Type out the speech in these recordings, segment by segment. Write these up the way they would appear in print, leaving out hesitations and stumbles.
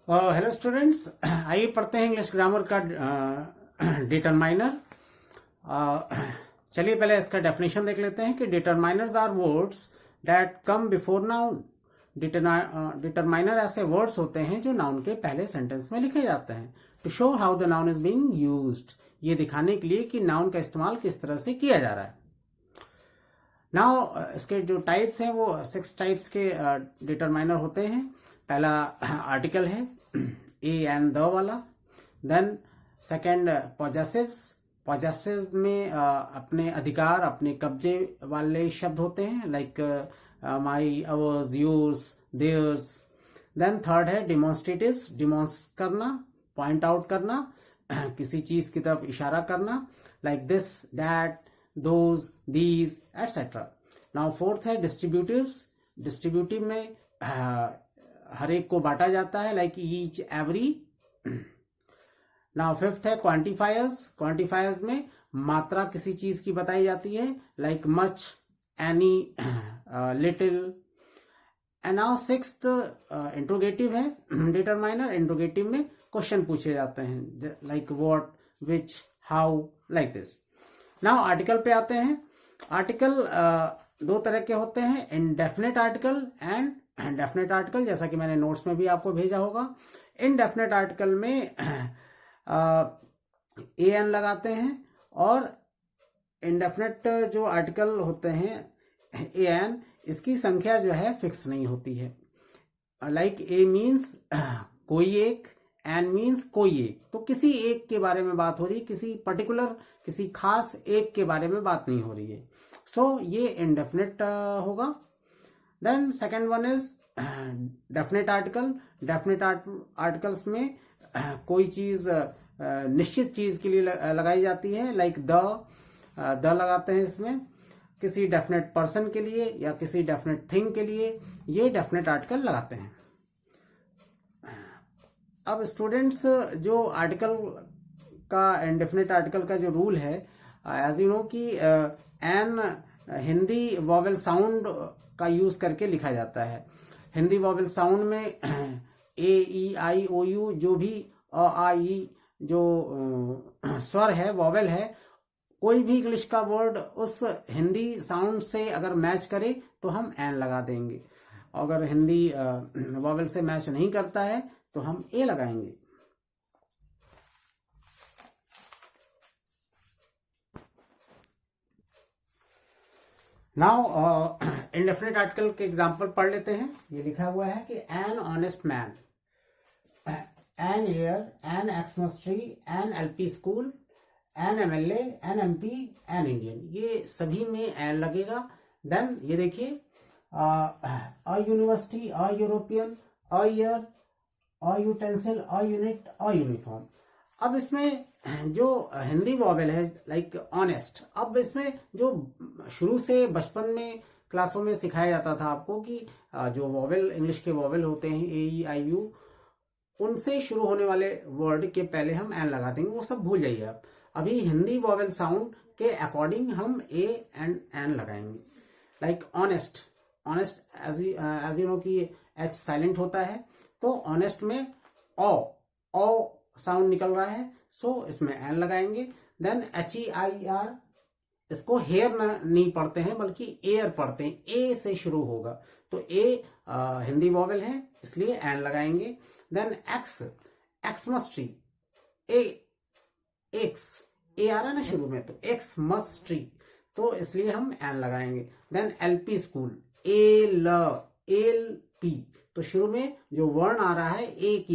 Hello students, आइए पढ़ते हैं इंग्लिश ग्रामर का डिटरमाइनर। चलिए पहले इसका डेफिनेशन देख लेते हैं कि determiners are words that come before noun. Determiner ऐसे वर्ड्स होते हैं जो नाउन के पहले सेंटेंस में लिखे जाते हैं to show how the noun is being used, ये दिखाने के लिए कि नाउन का इस्तेमाल किस तरह से किया जा रहा है। नाउ इसके जो टाइप्स हैं वो 6 टाइप्स के डिटरमाइनर होते हैं। पहला आर्टिकल है ए एंड द वाला। Then second possessives. पॉजेसिव में अपने अधिकार, अपने कब्जे वाले शब्द होते हैं, like my, ours, yours, theirs. Then third है डिमॉन्स्ट्रेटिव्स। डिमॉन्स करना, पॉइंट आउट करना, किसी चीज की तरफ इशारा करना, like this, that, those, these, etcetera. Now fourth है डिस्ट्रीब्यूटिव्स। डिस्ट्रीब्यूटिव में हर एक को बांटा जाता है, like each, every. Now fifth है क्वांटिफायर्स। क्वांटिफायर्स में मात्रा किसी चीज की बताई जाती है, like much, any, little. And now sixth interrogative है डिटरमाइनर। इंट्रोगेटिव में क्वेश्चन पूछे जाते हैं, like what, which, how, like this. Now article पे आते हैं। आर्टिकल दो तरह के होते हैं, indefinite article and definite article, जैसा कि मैंने नोट्स में भी आपको भेजा होगा। इनडेफिनेट आर्टिकल में ए एन लगाते हैं, और इनडेफिनेट जो आर्टिकल होते हैं ए एन, इसकी संख्या जो है फिक्स नहीं होती है। लाइक ए मीन्स कोई एक, एन मीन्स कोई एक, तो किसी एक के बारे में बात हो रही है, किसी पर्टिकुलर, किसी खास एक के बारे में बात नहीं हो रही है। सो ये इनडेफिनेट होगा। Then second one is definite article. Definite articles में कोई चीज निश्चित चीज के लिए लगाई जाती है, लाइक द लगाते हैं इसमें किसी डेफिनेट पर्सन के लिए या किसी डेफिनेट थिंग के लिए, ये डेफिनेट आर्टिकल लगाते हैं। अब स्टूडेंट्स, जो आर्टिकल का, इंडेफिनेट आर्टिकल का जो रूल है, एज यू नो कि एन हिंदी वॉवेल साउंड का यूज करके लिखा जाता है। हिंदी वॉवेल साउंड में ए, ई, आई, ओ, यू, जो भी अ, आ, ई जो स्वर है, वॉवेल है, कोई भी इंग्लिश का वर्ड उस हिंदी साउंड से अगर मैच करे तो हम एन लगा देंगे। अगर हिंदी वॉवेल से मैच नहीं करता है तो हम ए लगाएंगे। नाउ इंडेफिनेट आर्टिकल के एग्जांपल पढ़ लेते हैं। ये लिखा हुआ है कि an honest man, an air, an Xmas tree, an LP school, an MLA, an MP, an Indian, ये सभी में एन लगेगा। देन ये देखिए, a university, a European, a year, a utensil, a unit, a uniform. अब इसमें जो Hindi vowel है, लाइक ऑनेस्ट, अब इसमें जो शुरू से बचपन में क्लासों में सिखाया जाता था आपको कि जो वॉवेल, इंग्लिश के वॉवेल होते हैं, ए, ई, आई, यू, उनसे शुरू होने वाले वर्ड के पहले हम एन लगा देंगे, वो सब भूल जाइए आप। अभी हिंदी वॉवेल साउंड के अकॉर्डिंग हम ए एंड एन लगाएंगे। Like honest, honest as you know कि एच साइलेंट होता है, तो ऑनेस्ट में ओ साउंड निकल रहा है, सो इसमें एन लगाएंगे। Then H E I R, इसको हेयर नहीं पढ़ते हैं बल्कि एयर पढ़ते हैं, ए से शुरू होगा, तो ए हिंदी वॉवेल है इसलिए एन लगाएंगे। Then X, Xmas tree, X, A आ रहा है ना शुरू में, तो एक्स मस्ट ट्री, तो इसलिए हम एन लगाएंगे। Then LP school, L P, तो शुरू में जो वर्ण आ रहा है ए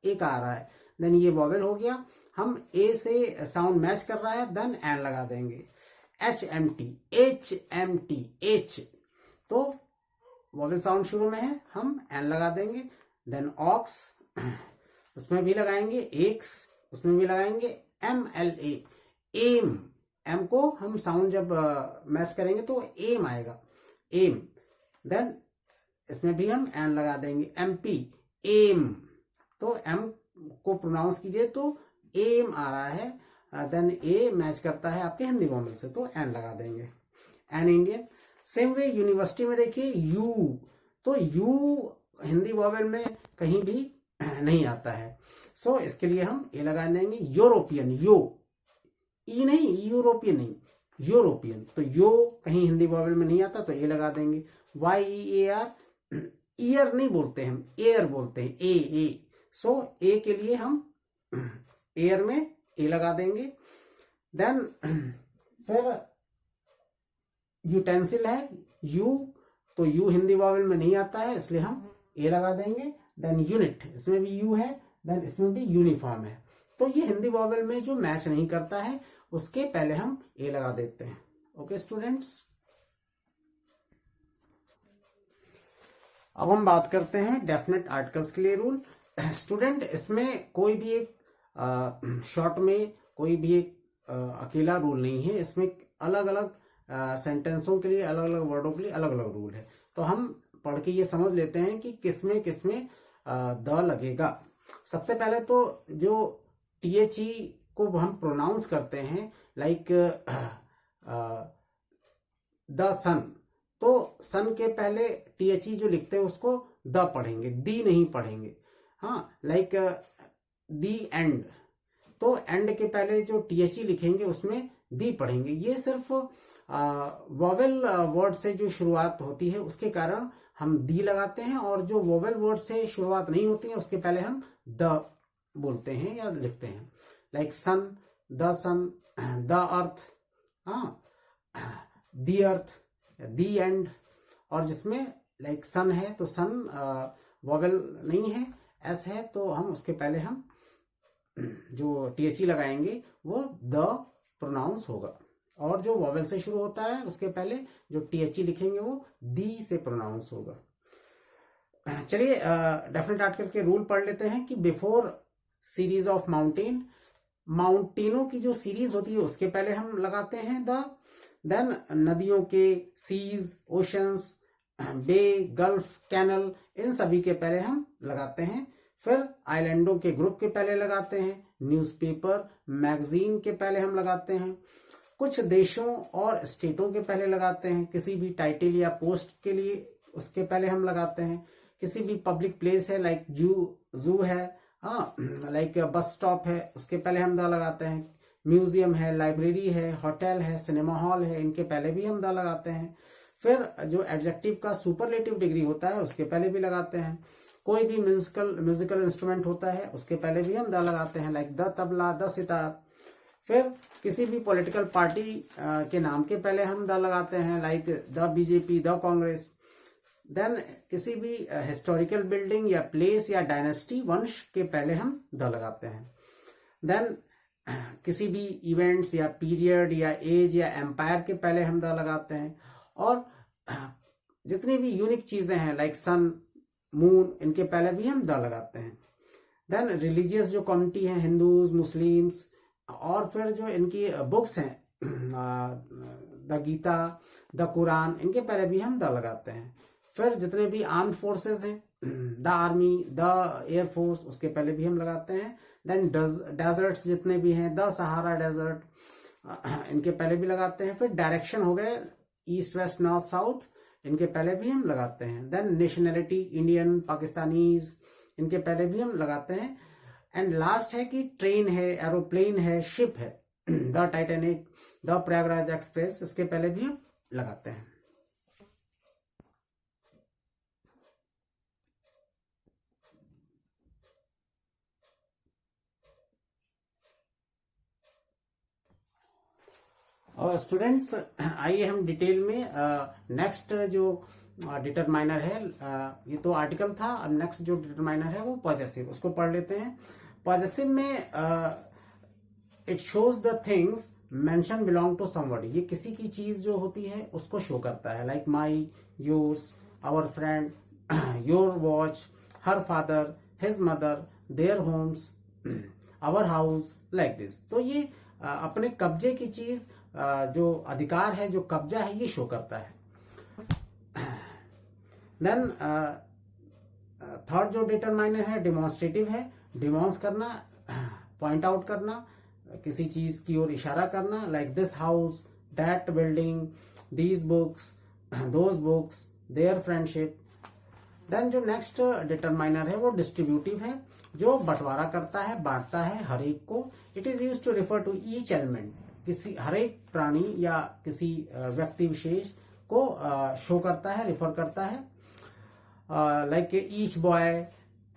का आ रहा है, देन ये वॉवेल हो गया, हम ए से साउंड मैच कर रहा है, देन एन लगा देंगे। एच एम टी, एच, तो वॉवेल साउंड शुरू में है, हम एन लगा देंगे। देन ऑक्स, उसमें भी लगाएंगे, एक्स, उसमें भी लगाएंगे, M L A, M, M को हम साउंड जब मैच करेंगे तो एम आएगा, एम। देन इसमें भी हम एन लगा देंगे। एम पी, एम, तो एम को प्रोनाउंस कीजिए तो एम आ रहा है, देन ए मैच करता है आपके हिंदी वॉवेल से, तो एन लगा देंगे। An Indian. Same way university में देखिए यू, तो यू हिंदी वॉवेल में कहीं भी नहीं आता है। सो इसके लिए हम ए लगा देंगे। यूरोपियन, यो ई नहीं, यूरोपियन नहीं, यूरोपियन। तो यो कहीं हिंदी वॉवेल में नहीं आता तो ए लगा देंगे। YEAR, ईयर नहीं बोलते हम, एयर बोलते हैं, ए। सो ए के लिए हम एयर में ए लगा देंगे। देन फिर यूटेंसिल है यू, तो यू हिंदी वॉवेल में नहीं आता है इसलिए हम ए लगा देंगे। देन यूनिट, इसमें भी यू है, देन इसमें भी यूनिफॉर्म है। तो ये हिंदी वॉवेल में जो मैच नहीं करता है उसके पहले हम ए लगा देते हैं। ओके स्टूडेंट्स, अब हम बात करते हैं डेफिनेट आर्टिकल्स के लिए रूल। स्टूडेंट, इसमें कोई भी एक शॉर्ट में कोई भी एक अकेला रूल नहीं है। इसमें अलग अलग सेंटेंसों के लिए, अलग अलग वर्डों के लिए अलग अलग रूल है। तो हम पढ़ के ये समझ लेते हैं कि किसमें किसमें द लगेगा। सबसे पहले तो जो THE को हम प्रोनाउंस करते हैं, लाइक द सन, तो सन के पहले THE जो लिखते हैं उसको द पढ़ेंगे, दी नहीं पढ़ेंगे। हाँ, लाइक दी एंड, तो एंड के पहले जो THE लिखेंगे उसमें दी पढ़ेंगे। ये सिर्फ वोवेल वर्ड से जो शुरुआत होती है उसके कारण हम दी लगाते हैं, और जो वोवेल वर्ड से शुरुआत नहीं होती है उसके पहले हम द बोलते हैं या लिखते हैं। Like sun, the sun, the earth, हाँ, दी अर्थ, दी एंड। और जिसमें लाइक सन है तो सन वोवेल नहीं है, एस है, तो हम उसके पहले हम जो THE लगाएंगे वो द प्रोनाउंस होगा। और जो वॉवेल से शुरू होता है उसके पहले जो THE लिखेंगे वो दी से प्रोनाउंस होगा। चलिए डेफिनेट आर्टिकल के रूल पढ़ लेते हैं कि बिफोर सीरीज ऑफ माउंटेन, माउंटेनों की जो सीरीज होती है उसके पहले हम लगाते हैं द। देन नदियों के, सीज, ओशंस, बे, गल्फ, कैनल, इन सभी के पहले हम लगाते हैं। फिर आइलैंडों के ग्रुप के पहले लगाते हैं। न्यूज़पेपर, मैगजीन के पहले हम लगाते हैं। कुछ देशों और स्टेटों के पहले लगाते हैं। किसी भी टाइटल या पोस्ट के लिए उसके पहले हम लगाते हैं। किसी भी पब्लिक प्लेस है, लाइक जू है, हाँ, लाइक बस स्टॉप है, उसके पहले हम द लगाते हैं। म्यूजियम है, लाइब्रेरी है, होटल है, सिनेमा हॉल है, इनके पहले भी हम द लगाते हैं। फिर जो एडजेक्टिव का सुपरलेटिव डिग्री होता है उसके पहले भी लगाते हैं। कोई भी म्यूजिकल इंस्ट्रूमेंट होता है उसके पहले भी हम द लगाते हैं, like the tabla, the sitar. फिर किसी भी पॉलिटिकल पार्टी के नाम के पहले हम द लगाते हैं, like the BJP, the Congress. Then किसी भी हिस्टोरिकल बिल्डिंग या प्लेस या डायनेस्टी, वंश के पहले हम द लगाते हैं। देन किसी भी इवेंट्स या पीरियड या एज या एम्पायर के पहले हम द लगाते हैं। और जितनी भी यूनिक चीजें हैं, लाइक सन, मून, इनके पहले भी हम द लगाते हैं। देन रिलीजियस जो कम्युनिटी है, हिंदूज, मुस्लिम्स, और फिर जो इनकी बुक्स हैं, द गीता, द कुरान, इनके पहले भी हम द लगाते हैं। फिर जितने भी आर्म्ड फोर्सेस हैं, द आर्मी, द एयरफोर्स, उसके पहले भी हम लगाते हैं। देन डेजर्ट्स जितने भी हैं, द सहारा डेजर्ट, इनके पहले भी लगाते हैं। फिर डायरेक्शन हो गए, ईस्ट, वेस्ट, नॉर्थ, साउथ, इनके पहले भी हम लगाते हैं। देन नेशनैलिटी, इंडियन, पाकिस्तानीज, इनके पहले भी हम लगाते हैं। एंड लास्ट है कि ट्रेन है, एरोप्लेन है, शिप है, the Titanic, the Prayagraj express, इसके पहले भी हम लगाते हैं। और स्टूडेंट्स, आइए हम डिटेल में नेक्स्ट जो डिटरमाइनर है, ये तो आर्टिकल था, अब नेक्स्ट जो डिटरमाइनर है वो पॉजेसिव, उसको पढ़ लेते हैं। पॉजेसिव में it shows the things mention belong to somebody, ये किसी की चीज जो होती है उसको शो करता है, like my, yours, our friend, your watch, her father, his mother, their homes, our house, like this. तो ये अपने कब्जे की चीज, जो अधिकार है, जो कब्जा है, ये शो करता है। देन थर्ड जो डिटरमाइनर है डिमॉन्स्ट्रेटिव है, डिमॉन्स करना, पॉइंट आउट करना, किसी चीज की ओर इशारा करना, like this house, that building, these books, those books, their friendship. Then जो नेक्स्ट डिटरमाइनर है वो डिस्ट्रीब्यूटिव है, जो बंटवारा करता है, बांटता है हर एक को। It is used to refer to each element, किसी हर एक प्राणी या किसी व्यक्ति विशेष को शो करता है, रिफर करता है। Like each boy,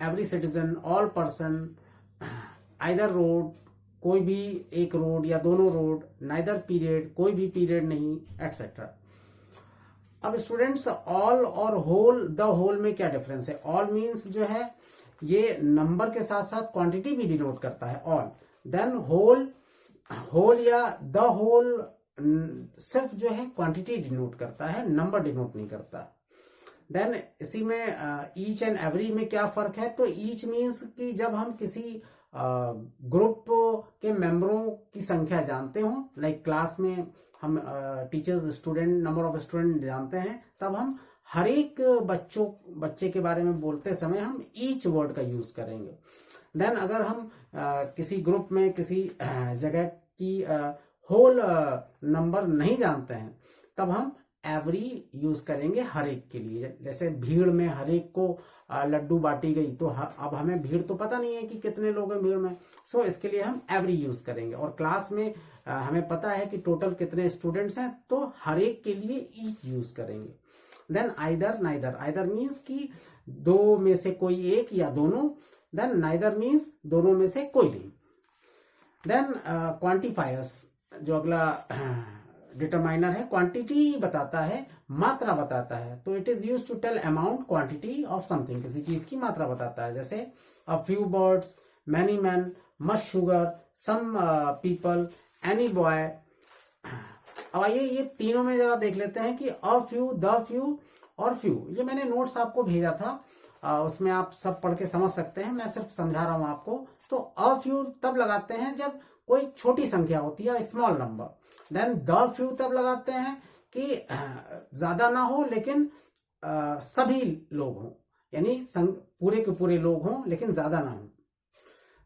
every citizen, all person, either road, कोई भी एक रोड या दोनों रोड, नाइदर पीरियड, कोई भी पीरियड नहीं, एटसेट्रा। अब स्टूडेंट्स, ऑल और होल, द होल में क्या डिफरेंस है? ऑल मीन्स जो है ये नंबर के साथ साथ क्वांटिटी भी डिनोट करता है, ऑल। देन होल, होल या द होल सिर्फ जो है क्वांटिटी डिनोट करता है, नंबर डिनोट नहीं करता। देन इसी में ईच एंड एवरी में क्या फर्क है? तो ईच मीन्स कि जब हम किसी ग्रुप के मेंबरों की संख्या जानते हो, लाइक क्लास में हम teachers student, number of student जानते हैं, तब हम हर एक बच्चे के बारे में बोलते समय हम ईच वर्ड का यूज करेंगे। देन अगर हम किसी ग्रुप में किसी जगह की होल नंबर नहीं जानते हैं, तब हम एवरी यूज करेंगे हर एक के लिए। जैसे भीड़ में हर एक को लड्डू बांटी गई, तो अब हमें भीड़ तो पता नहीं है कि कितने लोग हैं भीड़ में, सो इसके लिए हम एवरी यूज करेंगे। और क्लास में हमें पता है कि टोटल कितने स्टूडेंट्स हैं, तो हर एक के लिए ईच यूज करेंगे। Then either, neither, either means कि दो में से कोई एक या दोनों। देन नाइदर मीन्स दोनों में से कोई नहीं। देन क्वांटिफायर्स, जो अगला डिटरमाइनर है, क्वांटिटी बताता है, मात्रा बताता है। तो it is used to tell amount, quantity of something, किसी चीज की मात्रा बताता है। जैसे a few birds, many man, much sugar, some people, any boy. अब आइए ये तीनों में जरा देख लेते हैं कि अ फ्यू, द फ्यू और फ्यू। ये मैंने नोट्स आपको भेजा था, उसमें आप सब पढ़ के समझ सकते हैं, मैं सिर्फ समझा रहा हूं आपको। तो अ फ्यू तब लगाते हैं जब कोई छोटी संख्या होती है, small number. Then the few तब लगाते हैं कि ज्यादा ना हो लेकिन सभी लोग हों, यानी पूरे के पूरे लोग हों लेकिन ज्यादा ना हो।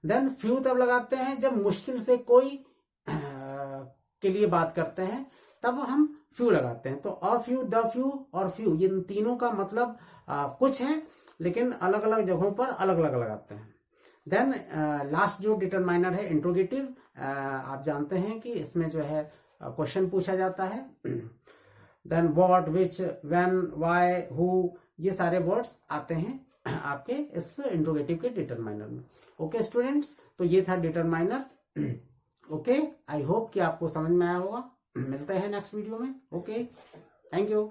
देन फ्यू तब लगाते हैं जब मुश्किल से कोई के लिए बात करते हैं, तब हम फ्यू लगाते हैं। तो अ फ्यू, द फ्यू और फ्यू, ये तीनों का मतलब कुछ है, लेकिन अलग अलग जगहों पर अलग अलग लगाते हैं। देन लास्ट जो डिटरमाइनर है, इंट्रोगेटिव, आप जानते हैं कि इसमें जो है क्वेश्चन पूछा जाता है। Then what, which, when, why, who, ये सारे वर्ड्स आते हैं आपके इस इंट्रोगेटिव के डिटरमाइनर में। ओके स्टूडेंट्स, तो ये था डिटरमाइनर। ओके, आई होप कि आपको समझ में आया होगा। मिलते हैं नेक्स्ट वीडियो में। Okay, thank you.